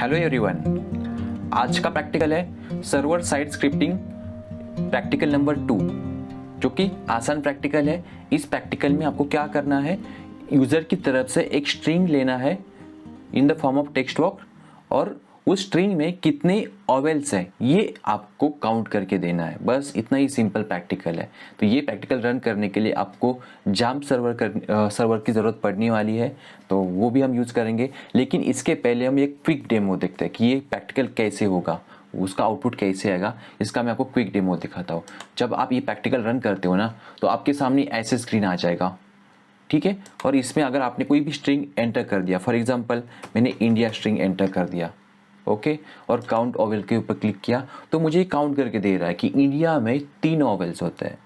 Hello everyone, आज का practical है server side scripting practical number 2, जो कि आसान प्रैक्टिकल है। इस प्रैक्टिकल में आपको क्या करना है, यूज़र की तरफ से एक स्ट्रिंग लेना है in the form of text box और उस स्ट्रिंग में कितने ओवेल्स हैं ये आपको काउंट करके देना है। बस इतना ही सिंपल प्रैक्टिकल है। तो ये प्रैक्टिकल रन करने के लिए आपको जाम सर्वर की ज़रूरत पड़ने वाली है, तो वो भी हम यूज़ करेंगे। लेकिन इसके पहले हम एक क्विक डेमो देखते हैं कि ये प्रैक्टिकल कैसे होगा, उसका आउटपुट कैसे आएगा। इसका मैं आपको क्विक डेमो दिखाता हूँ। जब आप ये प्रैक्टिकल रन करते हो ना, तो आपके सामने ऐसे स्क्रीन आ जाएगा, ठीक है। और इसमें अगर आपने कोई भी स्ट्रिंग एंटर कर दिया, फॉर एग्जांपल मैंने इंडिया स्ट्रिंग एंटर कर दिया, ओके, और काउंट ओवेल के ऊपर क्लिक किया, तो मुझे काउंट करके दे रहा है कि इंडिया में 3 ओवेल्स होते हैं,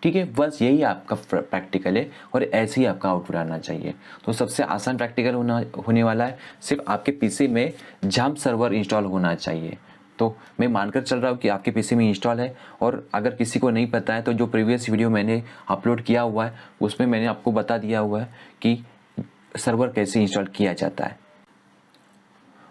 ठीक है। बस यही आपका प्रैक्टिकल है और ऐसे ही आपका आउटपुट आना चाहिए। तो सबसे आसान प्रैक्टिकल होने वाला है। सिर्फ आपके पीसी में जाम सर्वर इंस्टॉल होना चाहिए। तो मैं मानकर चल रहा हूँ कि आपके पीसी में इंस्टॉल है, और अगर किसी को नहीं पता है तो जो प्रीवियस वीडियो मैंने अपलोड किया हुआ है उसमें मैंने आपको बता दिया हुआ है कि सर्वर कैसे इंस्टॉल किया जाता है,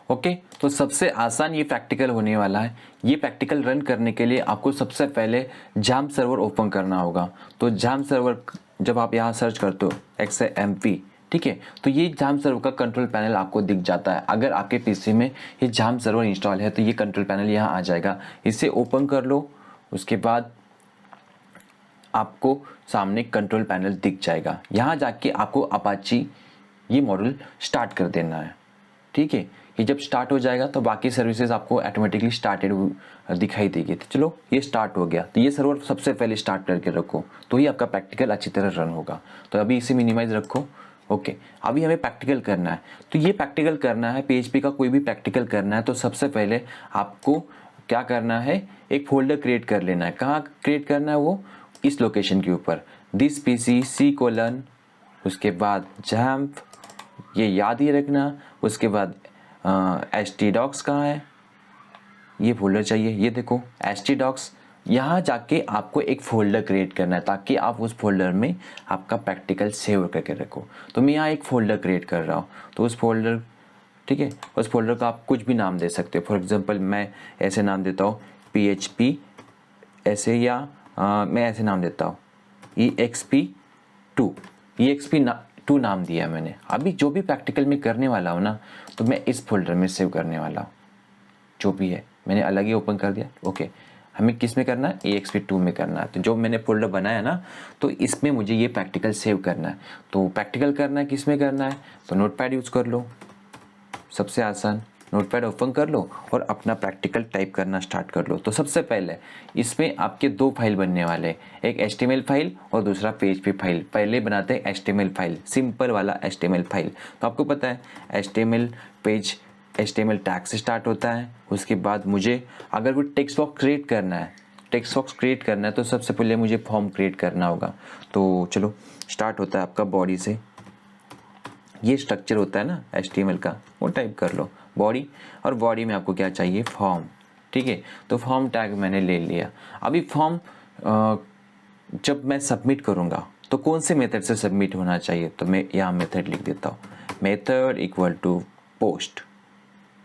ओके। तो सबसे आसान ये प्रैक्टिकल होने वाला है। ये प्रैक्टिकल रन करने के लिए आपको सबसे पहले जाम सर्वर ओपन करना होगा। तो जाम सर्वर जब आप यहाँ सर्च करते हो XAMPP, ठीक है, तो ये जाम सर्वर का कंट्रोल पैनल आपको दिख जाता है। अगर आपके पीसी में ये जाम सर्वर इंस्टॉल है तो ये कंट्रोल पैनल यहाँ आ जाएगा। इसे ओपन कर लो, उसके बाद आपको सामने कंट्रोल पैनल दिख जाएगा। यहाँ जाके आपको अपाची ये मॉड्यूल स्टार्ट कर देना है, ठीक है। ये जब स्टार्ट हो जाएगा तो बाकी सर्विसेज आपको ऑटोमेटिकली स्टार्टेड दिखाई देगी। तो चलो ये स्टार्ट हो गया, तो ये सर्वर सबसे पहले स्टार्ट करके रखो, तो ही आपका प्रैक्टिकल अच्छी तरह रन होगा। तो अभी इसे मिनिमाइज रखो, ओके। अभी हमें प्रैक्टिकल करना है। तो ये प्रैक्टिकल करना है, PHP का कोई भी प्रैक्टिकल करना है तो सबसे पहले आपको क्या करना है, एक फोल्डर क्रिएट कर लेना है। कहाँ क्रिएट करना है, वो इस लोकेशन के ऊपर दिस PC C:, उसके बाद जैम्प, ये याद ही रखना। उसके बाद htdocs कहाँ है, ये फोल्डर चाहिए, ये देखो htdocs। यहाँ जाके आपको एक फोल्डर क्रिएट करना है ताकि आप उस फोल्डर में आपका प्रैक्टिकल सेव करके रखो। तो मैं यहाँ एक फोल्डर क्रिएट कर रहा हूँ, तो उस फोल्डर, ठीक है, उस फोल्डर का आप कुछ भी नाम दे सकते हो। फॉर एग्जांपल मैं ऐसे नाम देता हूँ PHP ऐसे, या मैं ऐसे नाम देता हूँ EXP2 नाम दिया मैंने। अभी जो भी प्रैक्टिकल में करने वाला हूँ ना, तो मैं इस फोल्डर में सेव करने वाला हूँ। जो भी है मैंने अलग ही ओपन कर दिया, ओके। हमें किस में करना है, EXP2 में करना है। तो जो मैंने फोल्डर बनाया ना, तो इसमें मुझे ये प्रैक्टिकल सेव करना है। तो प्रैक्टिकल करना है किस में करना है, तो नोटपैड यूज़ कर लो, सबसे आसान। नोटपैड ओपन कर लो और अपना प्रैक्टिकल टाइप करना स्टार्ट कर लो। तो सबसे पहले इसमें आपके 2 फाइल बनने वाले, एक HTML फाइल और दूसरा PHP फाइल। पहले बनाते हैं HTML फाइल, सिंपल वाला HTML फाइल। तो आपको पता है HTML पेज HTML टैग से स्टार्ट होता है। उसके बाद मुझे अगर कोई टेक्स्ट बॉक्स क्रिएट करना है, तो सबसे पहले मुझे फॉर्म क्रिएट करना होगा। तो चलो स्टार्ट होता है आपका बॉडी से। ये स्ट्रक्चर होता है ना HTML का, वो टाइप कर लो बॉडी, और बॉडी में आपको क्या चाहिए, फॉर्म, ठीक है। तो फॉर्म टैग मैंने ले लिया। अभी फॉर्म जब मैं सबमिट करूँगा तो कौन से मेथड से सबमिट होना चाहिए, तो मैं यहाँ मेथड लिख देता हूँ, मेथड इक्वल टू पोस्ट,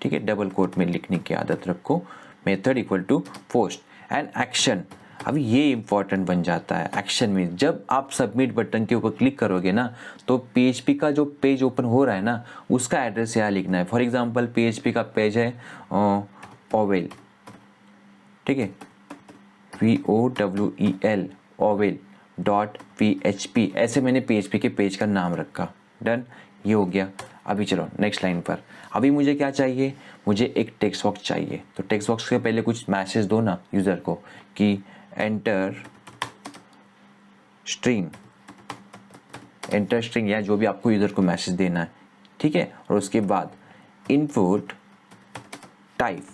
ठीक है। डबल कोट में लिखने की आदत रखो, method equal to post and action. अभी ये इंपॉर्टेंट बन जाता है। एक्शन में जब आप सबमिट बटन के ऊपर क्लिक करोगे ना, तो PHP का जो पेज ओपन हो रहा है ना, उसका एड्रेस यहाँ लिखना है। फॉर एग्जांपल PHP का पेज है ओवेल, ठीक है, VOWEL ovel.php, ऐसे मैंने PHP के पेज का नाम रखा। डन, ये हो गया। अभी चलो नेक्स्ट लाइन पर। अभी मुझे क्या चाहिए, मुझे एक टेक्स्ट बॉक्स चाहिए। तो टेक्स्ट बॉक्स के पहले कुछ मैसेज दो ना यूज़र को कि एंटर स्ट्रिंग, या जो भी आपको यूज़र को मैसेज देना है, ठीक है। और उसके बाद इनपुट टाइप,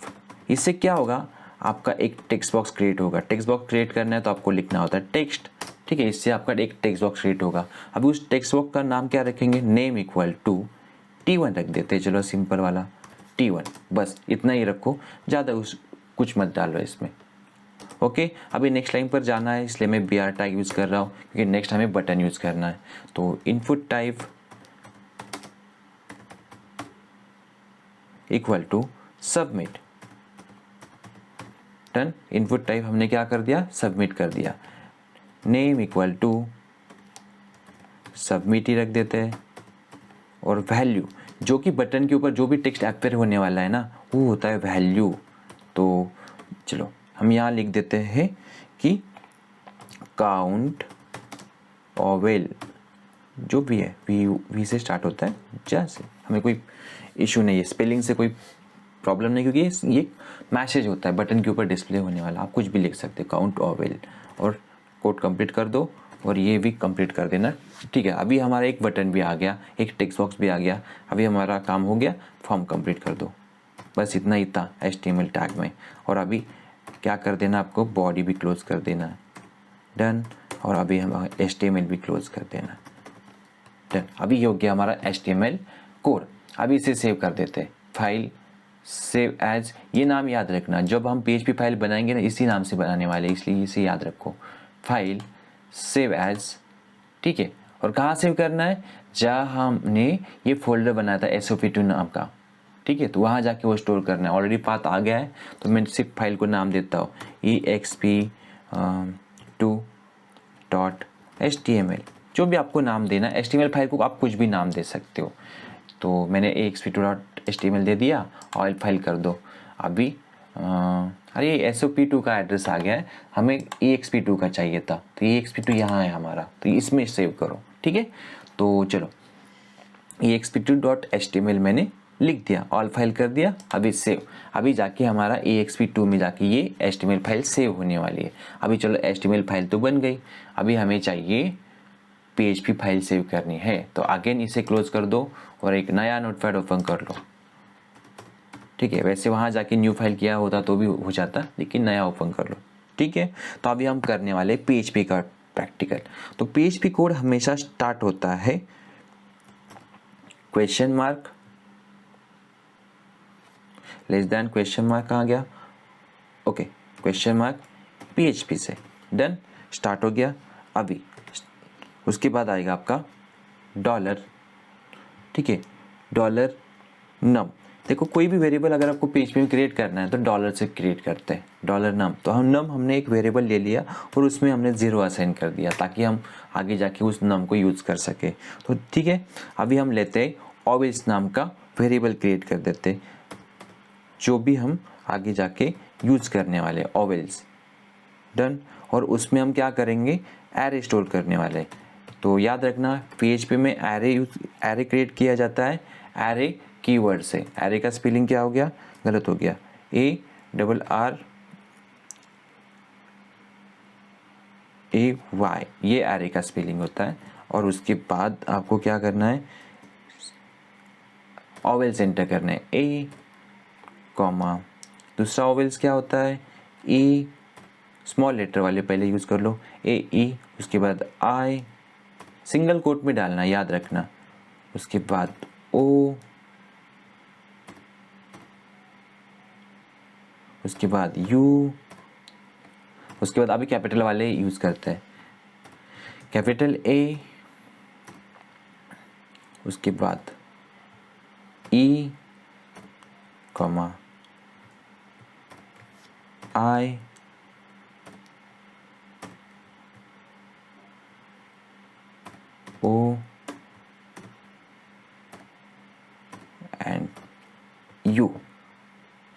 इससे क्या होगा, आपका एक टेक्स्ट बॉक्स क्रिएट होगा। टेक्स्ट बॉक्स क्रिएट करना है तो आपको लिखना होता है टेक्स्ट, ठीक है। इससे आपका एक टेक्स्ट बॉक्स क्रिएट होगा। अभी उस टेक्स्ट बॉक्स का नाम क्या रखेंगे, नेम इक्वल टू T1 रख देते हैं। चलो सिंपल वाला T1, बस इतना ही रखो, ज़्यादा कुछ मत डालो इसमें, ओके। अभी नेक्स्ट लाइन पर जाना है, इसलिए मैं BR टैग यूज़ कर रहा हूँ क्योंकि नेक्स्ट हमें बटन यूज़ करना है। तो input type equal to submit. Done. Input type हमने क्या कर दिया, सबमिट कर दिया। नेम इक्वल टू सबमिट ही रख देते हैं, और वैल्यू जो कि बटन के ऊपर जो भी टेक्स्ट अपेयर होने वाला है ना, वो होता है वैल्यू। तो चलो हम यहाँ लिख देते हैं कि काउंट ओवेल, जो भी है वी से स्टार्ट होता है, जैसे हमें कोई इशू नहीं है, स्पेलिंग से कोई प्रॉब्लम नहीं, क्योंकि ये मैसेज होता है बटन के ऊपर डिस्प्ले होने वाला। आप कुछ भी लिख सकते हैं, काउंट ओवेल, और कोड कंप्लीट कर दो, और ये भी कंप्लीट कर देना। ठीक है, अभी हमारा एक बटन भी आ गया, एक टेक्स्ट बॉक्स भी आ गया, अभी हमारा काम हो गया, फॉर्म कंप्लीट कर दो। बस इतना ही था HTML टैग में। और अभी क्या कर देना, आपको बॉडी भी क्लोज कर देना। डन। और अभी हम HTML भी क्लोज कर देना। डन। अभी हो गया हमारा HTML कोड। अभी इसे सेव कर देते हैं। फाइल सेव एज, ये नाम याद रखना, जब हम PHP फाइल बनाएंगे ना, इसी नाम से बनाने वाले, इसलिए इसे याद रखो, फाइल सेव एज। ठीक है, और कहाँ सेव करना है, जहाँ हमने ये फोल्डर बनाया था SOP2 नाम का। ठीक है, तो वहाँ जाके वो स्टोर करना है। ऑलरेडी पाथ आ गया है, तो मैं सिर्फ फाइल को नाम देता हूँ exp2.html, जो भी आपको नाम देना है। HTML फाइल को आप कुछ भी नाम दे सकते हो। तो मैंने exp2.html दे दिया, और फाइल कर दो। अभी अरे SOP2 का एड्रेस आ गया है, हमें exp2 का चाहिए था, तो exp2 यहाँ है हमारा, तो इसमें सेव करो। ठीक है, तो चलो exp2.html मैंने लिख दिया, ऑल फाइल कर दिया। अभी सेव, अभी जाके हमारा exp2 में जाके ये HTML फाइल सेव होने वाली है। अभी चलो HTML फाइल तो बन गई, अभी हमें चाहिए PHP फाइल सेव करनी है। तो अगेन इसे क्लोज कर दो और एक नया नोटपैड ओपन कर लो। ठीक है, वैसे वहाँ जाके न्यू फाइल किया होता तो भी हो जाता, लेकिन नया ओपन कर लो। ठीक है, तो अभी हम करने वाले PHP का प्रैक्टिकल। तो PHP कोड हमेशा स्टार्ट होता है question mark, less than question mark कहाँ गया, ओके, क्वेश्चन मार्क PHP से। डन, स्टार्ट हो गया। अभी उसके बाद आएगा आपका डॉलर। ठीक है, डॉलर नम। देखो कोई भी वेरिएबल अगर आपको PHP में क्रिएट करना है तो डॉलर से क्रिएट करते हैं, डॉलर नम। तो हम नम हमने एक वेरिएबल ले लिया और उसमें हमने 0 असाइन कर दिया, ताकि हम आगे जाके उस नम को यूज़ कर सके। तो ठीक है, अभी हम लेते हैं ओवेल्स नाम का वेरिएबल क्रिएट कर देते, जो भी हम आगे जाके यूज़ करने वाले ओवेल्स। डन। और उसमें हम क्या करेंगे, एरे स्टोर करने वाले। तो याद रखना PHP में एरे क्रिएट किया जाता है एरे कीवर्ड से। एरे का स्पेलिंग क्या हो गया, गलत हो गया, ARRAY, ये एरे का स्पेलिंग होता है। और उसके बाद आपको क्या करना है, ओवेल्स एंटर करना है, A कॉमा, दूसरा ओवेल्स क्या होता है, E, स्मॉल लेटर वाले पहले यूज़ कर लो, AE, उसके बाद I, सिंगल कोट में डालना याद रखना, उसके बाद O, उसके बाद U, उसके बाद अभी कैपिटल वाले यूज़ करते हैं, कैपिटल A, उसके बाद E comma I, O and U।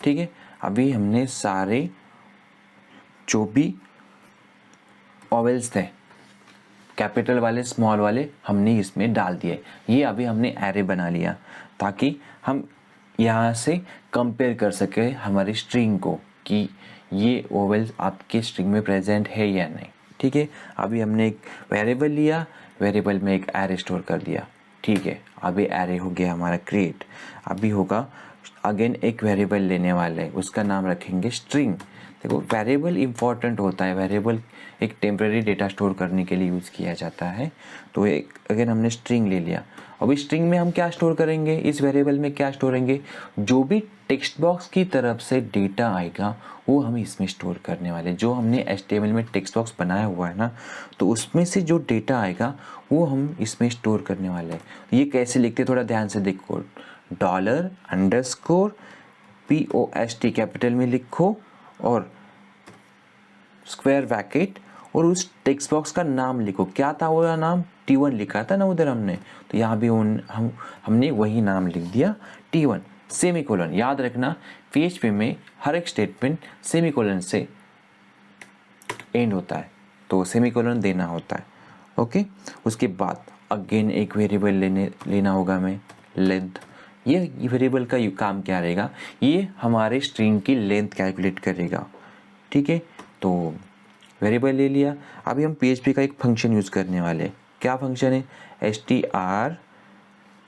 ठीक है, अभी हमने सारे जो भी ओवेल्स थे, कैपिटल वाले स्मॉल वाले, हमने इसमें डाल दिए। ये अभी हमने एरे बना लिया, ताकि हम यहाँ से कंपेयर कर सके हमारी स्ट्रिंग को, कि ये ओवेल्स आपके स्ट्रिंग में प्रेजेंट है या नहीं। ठीक है, अभी हमने एक वेरिएबल लिया, वेरिएबल में एक एरे स्टोर कर दिया। ठीक है, अभी एरे हो गया हमारा क्रिएट। अभी होगा अगेन एक वेरिएबल लेने वाले, उसका नाम रखेंगे स्ट्रिंग। देखो वेरिएबल इंपॉर्टेंट होता है, वेरिएबल एक टेम्परेरी डेटा स्टोर करने के लिए यूज़ किया जाता है। तो एक अगेन हमने स्ट्रिंग ले लिया। अब स्ट्रिंग में हम क्या स्टोर करेंगे, इस वेरिएबल में क्या स्टोर करेंगे, जो भी टेक्स्ट बॉक्स की तरफ से डेटा आएगा वो हम इसमें स्टोर करने वाले। जो हमने HTML में टेक्स्ट बॉक्स बनाया हुआ है ना, तो उसमें से जो डेटा आएगा वो हम इसमें स्टोर करने वाले हैं। ये कैसे लिखते थोड़ा ध्यान से देखो, $_POST कैपिटल में लिखो और स्क्वायर ब्रैकेट और उस टेक्स्ट बॉक्स का नाम लिखो। क्या था वो नाम, T1 लिखा था ना उधर हमने, तो यहाँ भी हमने वही नाम लिख दिया T1 सेमीकोलन। याद रखना PHP में हर एक स्टेटमेंट सेमीकोलन से एंड होता है, तो सेमीकोलन देना होता है। ओके, उसके बाद अगेन एक वेरिएबल लेना होगा हमें, लेंथ। ये वेरिएबल का काम क्या रहेगा, ये हमारे स्ट्रिंग की लेंथ कैलकुलेट करेगा। ठीक है, तो वेरिएबल ले लिया। अभी हम PHP का एक फंक्शन यूज़ करने वाले। क्या फंक्शन है, strlen।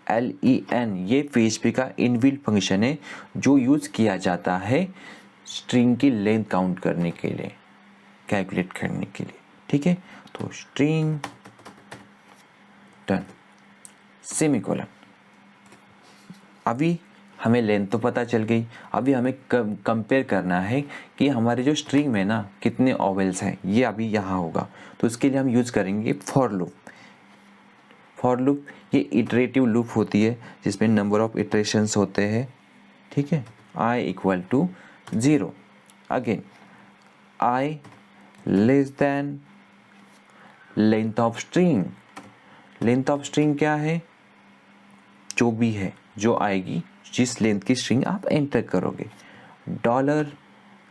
ये PHP का इनबिल्ट फंक्शन है जो यूज़ किया जाता है स्ट्रिंग की लेंथ काउंट करने के लिए, कैलकुलेट करने के लिए। ठीक है, तो स्ट्रिंग डन सेमीकोलन। अभी हमें लेंथ तो पता चल गई, अभी हमें कंपेयर करना है कि हमारे जो स्ट्रिंग में ना कितने ओवेल्स हैं, ये अभी यहाँ होगा। तो इसके लिए हम यूज़ करेंगे फॉर लूप। फॉर लूप ये इटरेटिव लूप होती है जिसमें नंबर ऑफ इटरेशंस होते हैं। ठीक है, i = 0, again i less than length of string. Length of string क्या है, जो भी है, जो आएगी, जिस लेंथ की स्ट्रिंग आप एंटर करोगे।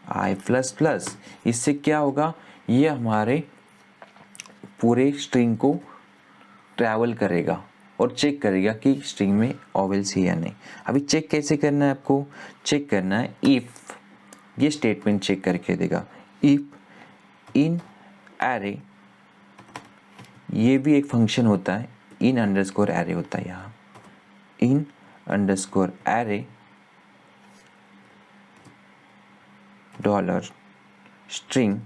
$i++, इससे क्या होगा, ये हमारे पूरे स्ट्रिंग को ट्रैवल करेगा और चेक करेगा कि स्ट्रिंग में ओवेल्स है या नहीं। अभी चेक कैसे करना है, आपको चेक करना है इफ़, ये स्टेटमेंट चेक करके देगा। इफ़ इन एरे, ये भी एक फंक्शन होता है, इन_array होता है यहाँ, इन_array $string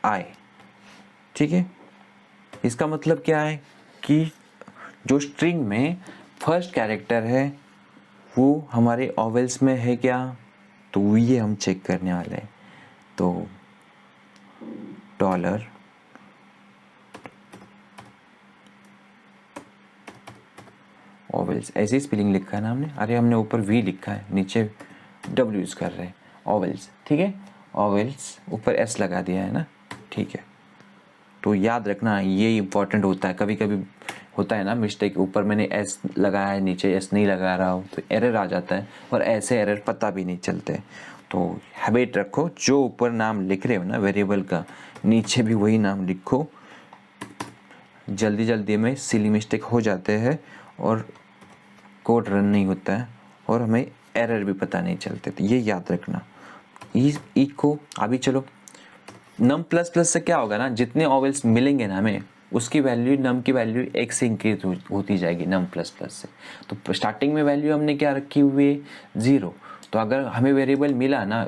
$i। ठीक है, इसका मतलब क्या है कि जो स्ट्रिंग में फर्स्ट कैरेक्टर है वो हमारे ओवेल्स में है क्या, तो ये हम चेक करने वाले हैं। तो डॉलर ओवेल्स, ऐसी स्पेलिंग लिखा है ना हमने, अरे हमने ऊपर V लिखा है, नीचे W यूज़ कर रहे हैं, ओवेल्स। ठीक है, ओवेल्स ऊपर S लगा दिया है ना। ठीक है, तो याद रखना ये इम्पॉर्टेंट होता है। कभी कभी होता है ना मिस्टेक, ऊपर मैंने S लगाया है, नीचे S नहीं लगा रहा हूँ, तो एरर आ जाता है, और ऐसे एरर पता भी नहीं चलते। तो हैबिट रखो, जो ऊपर नाम लिख रहे हो ना वेरिएबल का, नीचे भी वही नाम लिखो। जल्दी में सिली मिस्टेक हो जाते हैं और कोड रन नहीं होता है और हमें एरर भी पता नहीं चलते, तो ये याद रखना। ई को अभी चलो num++ से क्या होगा ना, जितने ओवेल्स मिलेंगे ना हमें, उसकी वैल्यू, नम की वैल्यू 1 से इंक्रीज होती जाएगी num++ से। तो स्टार्टिंग में वैल्यू हमने क्या रखी हुई है, 0। तो अगर हमें वेरिएबल मिला ना,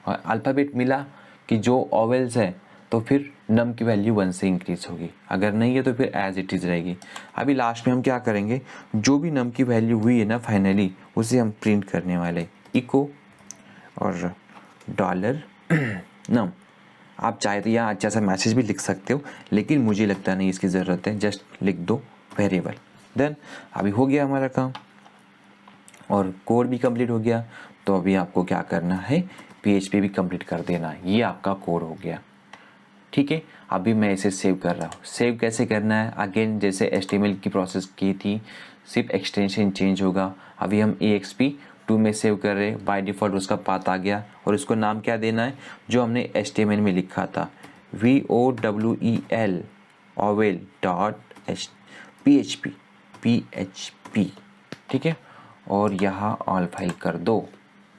अल्फ़ाबेट मिला कि जो ओवेल्स है, तो फिर नम की वैल्यू 1 से इंक्रीज होगी, अगर नहीं है तो फिर एज इट इज़ रहेगी। अभी लास्ट में हम क्या करेंगे, जो भी नम की वैल्यू हुई है ना फाइनली, उसे हम प्रिंट करने वाले, इको और $num। आप चाहे तो यहाँ अच्छा सा मैसेज भी लिख सकते हो, लेकिन मुझे लगता नहीं इसकी ज़रूरत है, जस्ट लिख दो वेरिएबल। देन अभी हो गया हमारा काम और कोड भी कंप्लीट हो गया। तो अभी आपको क्या करना है, PHP भी कंप्लीट कर देना है। ये आपका कोड हो गया। ठीक है, अभी मैं इसे सेव कर रहा हूँ। सेव कैसे करना है, अगेन जैसे HTML की प्रोसेस की थी, सिर्फ एक्सटेंशन चेंज होगा। अभी हम EXP2 में सेव कर रहे हैं, बाय डिफ़ॉल्ट उसका पाथ आ गया, और उसको नाम क्या देना है, जो हमने HTML में लिखा था, VOWEL .php। ठीक है, और यहाँ ऑल फाइल कर दो।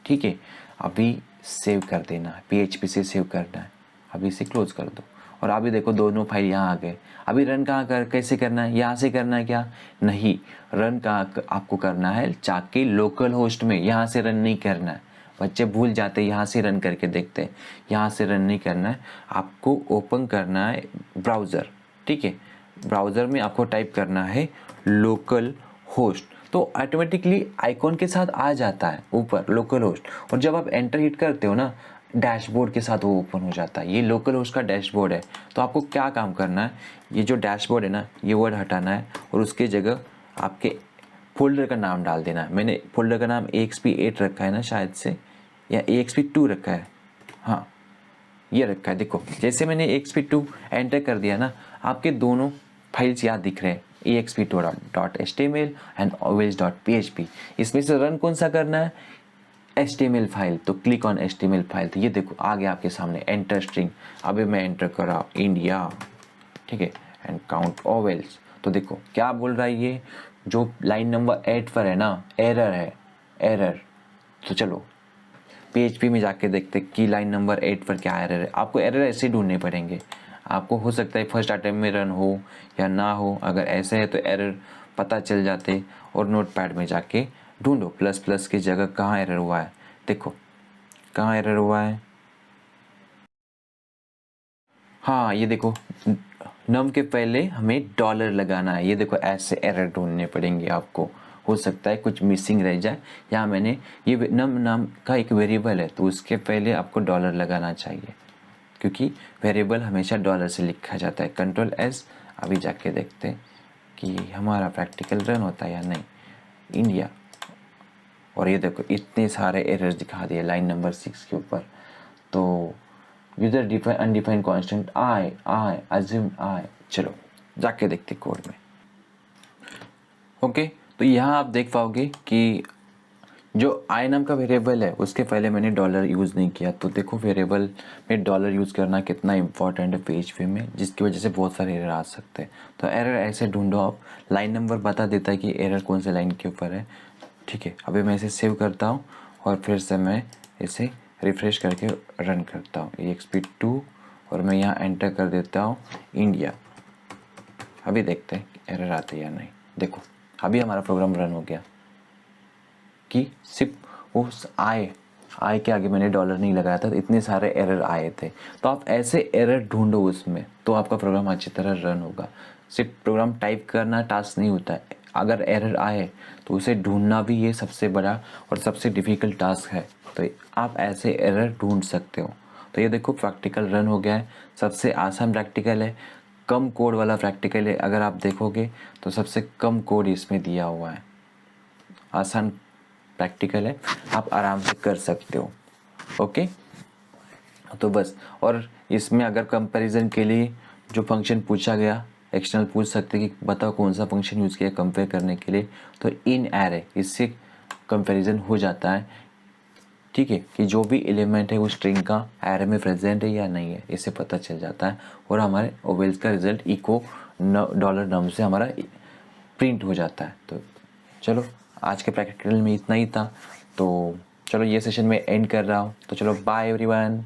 ठीक है, अभी सेव कर देना है, PHP से सेव करना है। अभी इसे क्लोज कर दो और अभी देखो दोनों फाइल यहाँ आ गए। अभी रन कैसे करना है, यहाँ से करना है क्या, नहीं, रन आपको करना है जाके लोकल होस्ट में, यहाँ से रन नहीं करना है। बच्चे भूल जाते हैं, यहाँ से रन करके देखते हैं। यहाँ से रन नहीं करना है, आपको ओपन करना है ब्राउज़र, ठीक है। ब्राउज़र में आपको टाइप करना है लोकल होस्ट, तो ऑटोमेटिकली आइकॉन के साथ आ जाता है ऊपर लोकल होस्ट, और जब आप एंटर हिट करते हो ना डैशबोर्ड के साथ वो ओपन हो जाता है। ये लोकल होस्ट का डैशबोर्ड है। तो आपको क्या काम करना है, ये जो डैशबोर्ड है ना ये वर्ड हटाना है और उसके जगह आपके फोल्डर का नाम डाल देना है। मैंने फोल्डर का नाम AXP8 रखा है ना शायद से, या AXP2 रखा है, हाँ ये रखा है। देखो जैसे मैंने AXP2 एंटर कर दिया ना, आपके दोनों फाइल्स यहाँ दिख रहे हैं, AXP2.html एंड ovals.php। इसमें से रन कौन सा करना है, HTML फाइल, तो क्लिक ऑन HTML फाइल। तो ये देखो आ गया आपके सामने एंटर स्ट्रिंग। अभी मैं एंटर कर रहा हूँ इंडिया, ठीक है, एंड काउंट ओवेल्स। तो देखो क्या बोल रहा है, ये जो लाइन नंबर 8 पर है ना एरर है, एरर। तो चलो PHP में जाके देखते कि लाइन नंबर 8 पर क्या एरर है। आपको एरर ऐसे ढूंढने पड़ेंगे, आपको हो सकता है फर्स्ट अटेम्प्ट में रन हो या ना हो। अगर ऐसे है तो एरर पता चल जाते, और नोटपैड में जाके ढूंढो प्लस प्लस की जगह कहाँ एरर हुआ है। देखो कहाँ एरर हुआ है, हाँ ये देखो नम के पहले हमें डॉलर लगाना है। ये देखो ऐसे एरर ढूंढने पड़ेंगे आपको, हो सकता है कुछ मिसिंग रह जाए। यहाँ मैंने ये नम नाम का एक वेरिएबल है, तो उसके पहले आपको डॉलर लगाना चाहिए, क्योंकि वेरिएबल हमेशा डॉलर से लिखा जाता है। Ctrl+S। अभी जाके देखते हैं कि हमारा प्रैक्टिकल रन होता है या नहीं, इंडिया। और ये देखो इतने सारे एरर्स दिखा दिए लाइन नंबर 6 के ऊपर। तो user define undefined constant I assume I. चलो जाके देखते कोड में। ओके, तो यहाँ आप देख पाओगे कि जो आई नाम का वेरिएबल है उसके पहले मैंने डॉलर यूज़ नहीं किया। तो देखो वेरिएबल में डॉलर यूज़ करना कितना इंपॉर्टेंट है PHP में, जिसकी वजह से बहुत सारे एरर आ सकते हैं। तो एरर ऐसे ढूंढो आप, लाइन नंबर बता देता है कि एरर कौन से लाइन के ऊपर है, ठीक है। अभी मैं इसे सेव करता हूँ और फिर से मैं इसे रिफ्रेश करके रन करता हूँ AXP2, और मैं यहाँ एंटर कर देता हूँ इंडिया। अभी देखते हैं एरर आते या नहीं। देखो अभी हमारा प्रोग्राम रन हो गया कि सिर्फ उस आई के आगे मैंने डॉलर नहीं लगाया था, तो इतने सारे एरर आए थे। तो आप ऐसे एरर ढूंढो उसमें, तो आपका प्रोग्राम अच्छी तरह रन होगा। सिर्फ प्रोग्राम टाइप करना टास्क नहीं होता है, अगर एरर आए तो उसे ढूंढना भी ये सबसे बड़ा और सबसे डिफ़िकल्ट टास्क है। तो आप ऐसे एरर ढूंढ सकते हो। तो ये देखो प्रैक्टिकल रन हो गया है। सबसे आसान प्रैक्टिकल है, कम कोड वाला प्रैक्टिकल है। अगर आप देखोगे तो सबसे कम कोड इसमें दिया हुआ है, आसान प्रैक्टिकल है, आप आराम से कर सकते हो। ओके, तो बस। और इसमें अगर कंपैरिजन के लिए जो फंक्शन पूछा गया, एक्सटर्नल पूछ सकते कि बताओ कौन सा फंक्शन यूज़ किया कंपेयर करने के लिए, तो इन एरे, इससे कंपैरिजन हो जाता है, ठीक है, कि जो भी एलिमेंट है वो स्ट्रिंग का एरे में प्रेजेंट है या नहीं है, इससे पता चल जाता है। और हमारे ओवेल्स का रिजल्ट इको डॉलर नम से हमारा प्रिंट हो जाता है। तो चलो आज के प्रैक्टिकल में इतना ही था। तो चलो ये सेशन में एंड कर रहा हूँ। तो चलो बाय एवरीवन।